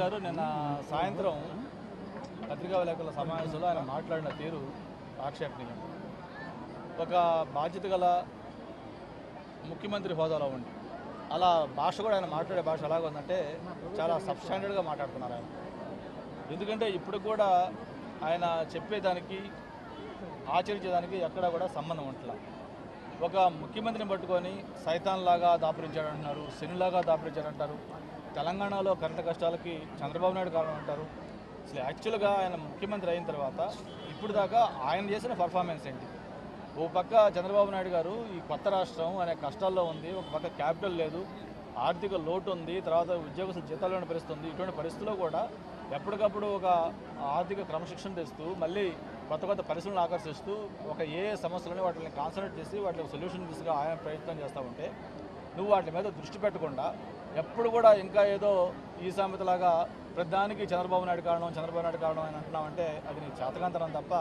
గారు నిన్న సాయంత్రం పత్రికా విలేకరుల సమావేశంలో ఆయన మాట్లాడిన తీరు ఆక్షేపణీయం. ఒక బాధ్యత గల ముఖ్యమంత్రి హోదాలో ఉండి అలా భాష కూడా ఆయన మాట్లాడే భాష ఎలాగ ఉందంటే చాలా సబ్స్టాండర్డ్గా మాట్లాడుతున్నారు ఆయన. ఎందుకంటే ఇప్పుడు కూడా ఆయన చెప్పేదానికి ఆచరించేదానికి ఎక్కడ కూడా సంబంధం ఉంటలా. ఒక ముఖ్యమంత్రిని పట్టుకొని సైతాన్లాగా దాపురించాడంటున్నారు, శనిలాగా దాపురించాడంటారు. తెలంగాణలో కరెంటు కష్టాలకి చంద్రబాబు నాయుడు కారణం అంటారు. అసలు యాక్చువల్గా ఆయన ముఖ్యమంత్రి అయిన తర్వాత ఇప్పుడు దాకా ఆయన చేసిన పర్ఫార్మెన్స్ ఏంటి? ఓ పక్క చంద్రబాబు నాయుడు గారు ఈ కొత్త రాష్ట్రం అనే కష్టాల్లో ఉంది, ఒక పక్క క్యాపిటల్ లేదు, ఆర్థిక లోటు ఉంది, తర్వాత ఉద్యోగస్తుల జీతాలను పరిస్థితుంది. ఇటువంటి పరిస్థితుల్లో కూడా ఎప్పటికప్పుడు ఒక ఆర్థిక క్రమశిక్షణ తెస్తూ మళ్ళీ కొత్త కొత్త పరిశ్రమలను ఆకర్షిస్తూ ఒక ఏ సమస్యలని వాటిని కాన్సన్ట్రేట్ చేసి వాటికి సొల్యూషన్ దిశగా ఆయన ప్రయత్నం చేస్తూ ఉంటే నువ్వు వాటి మీద దృష్టి పెట్టకుండా ఎప్పుడు కూడా ఇంకా ఏదో ఈ సామెతలాగా ప్రధానికి చంద్రబాబు నాయుడు కారణం అని అంటున్నామంటే అది నీ చేతకాంతనం తప్ప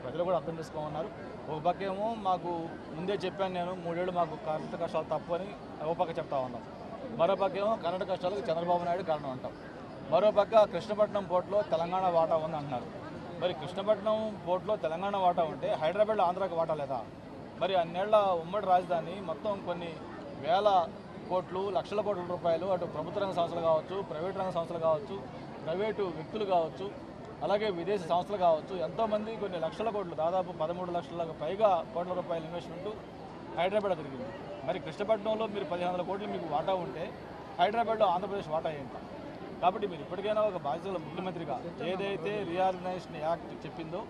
ప్రజలు కూడా అర్థం చేసుకోమన్నారు. ఒక పక్కేమో మాకు ముందే చెప్పాను నేను 3 ఏళ్ళు మాకు కరెంటు కష్టాలు తప్పు అని ఒక పక్క చెప్తా ఉన్నాం. మరో పక్కేమో కరెంటు కష్టాలకు చంద్రబాబు నాయుడు కారణం అంటాం. మరో పక్క కృష్ణపట్నం పోర్టులో తెలంగాణ వాటా ఉంది అంటున్నారు. మరి కృష్ణపట్నం పోర్టులో తెలంగాణ వాటా ఉంటే హైదరాబాద్లో ఆంధ్రాకి వాటా లేదా? మరి అన్నేళ్ల ఉమ్మడి రాజధాని మొత్తం కొన్ని వేల కోట్లు, లక్షల కోట్ల రూపాయలు అటు ప్రభుత్వ రంగ సంస్థలు కావచ్చు, ప్రైవేట్ రంగ సంస్థలు కావచ్చు, ప్రైవేటు వ్యక్తులు కావచ్చు, అలాగే విదేశీ సంస్థలు కావచ్చు, ఎంతోమంది కొన్ని లక్షల కోట్లు, దాదాపు 13 లక్షలకు పైగా కోట్ల రూపాయల ఇన్వెస్ట్మెంటు హైదరాబాద్ జరిగింది. మరి కృష్ణపట్నంలో మీరు 1500 కోట్లు మీకు వాటా ఉంటే హైదరాబాద్లో ఆంధ్రప్రదేశ్ వాటా ఏంట? కాబట్టి మీరు ఇప్పటికైనా ఒక బాధ్యతల ముఖ్యమంత్రిగా ఏదైతే రీఆర్గనైజేషన్ యాక్ట్ చెప్పిందో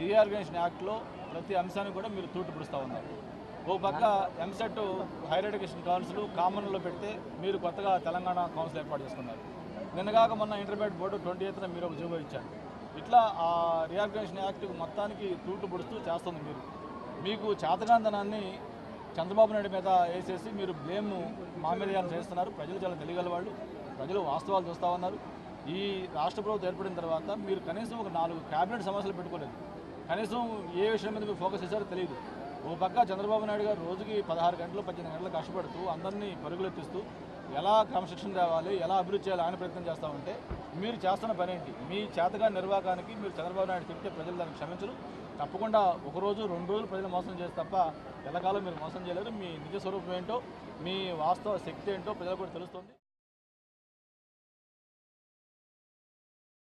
రీఆర్గనైజేషన్ యాక్ట్లో ప్రతి అంశాన్ని కూడా మీరు తూటు పిడుస్తూ ఉన్నారు. ఓ పక్క ఎంసెట్ హైయర్ ఎడ్యుకేషన్ కౌన్సిల్ కామన్లో పెడితే మీరు కొత్తగా తెలంగాణ కౌన్సిల్ ఏర్పాటు చేసుకున్నారు. నిన్నగాక మొన్న ఇంటర్మీడియట్ బోర్డు 28న మీరు ఒక జీవో ఇచ్చారు. ఇట్లా ఆ రీఆర్గనైజేషన్ యాక్ట్ మొత్తానికి తూటు పొడుస్తూ చేస్తుంది మీరు. మీకు చేతగాంధనాన్ని చంద్రబాబు నాయుడు మీద వేసేసి మీరు బ్లేమ్ మా మీద చేస్తున్నారు. ప్రజలు చాలా తెలియగలవాళ్ళు, ప్రజలు వాస్తవాలు చూస్తూ ఉన్నారు. ఈ రాష్ట్ర ప్రభుత్వం ఏర్పడిన తర్వాత మీరు కనీసం ఒక 4 క్యాబినెట్ సమస్యలు పెట్టుకోలేదు. కనీసం ఏ విషయం మీద మీరు ఫోకస్ చేశారో తెలియదు. ఓ పక్క చంద్రబాబు నాయుడు గారు రోజుకి 16 గంటలు 18 గంటలు కష్టపడుతూ అందరినీ పరుగులెత్తిస్తూ ఎలా క్రమశిక్షణ తేవాలి, ఎలా అభివృద్ధి చేయాలి ఆయన ప్రయత్నం చేస్తూ ఉంటే మీరు చేస్తున్న పని ఏంటి? మీ చేతగా నిర్వాహకానికి మీరు చంద్రబాబు నాయుడు తింటే ప్రజలు దాన్ని క్షమించరు. తప్పకుండా 1 రోజు 2 రోజులు ప్రజలు మోసం చేస్తే తప్ప ఎల్లకాలం మీరు మోసం చేయలేరు. మీ నిజ స్వరూపం ఏంటో, మీ వాస్తవ శక్తి ఏంటో ప్రజలకు కూడా తెలుస్తుంది.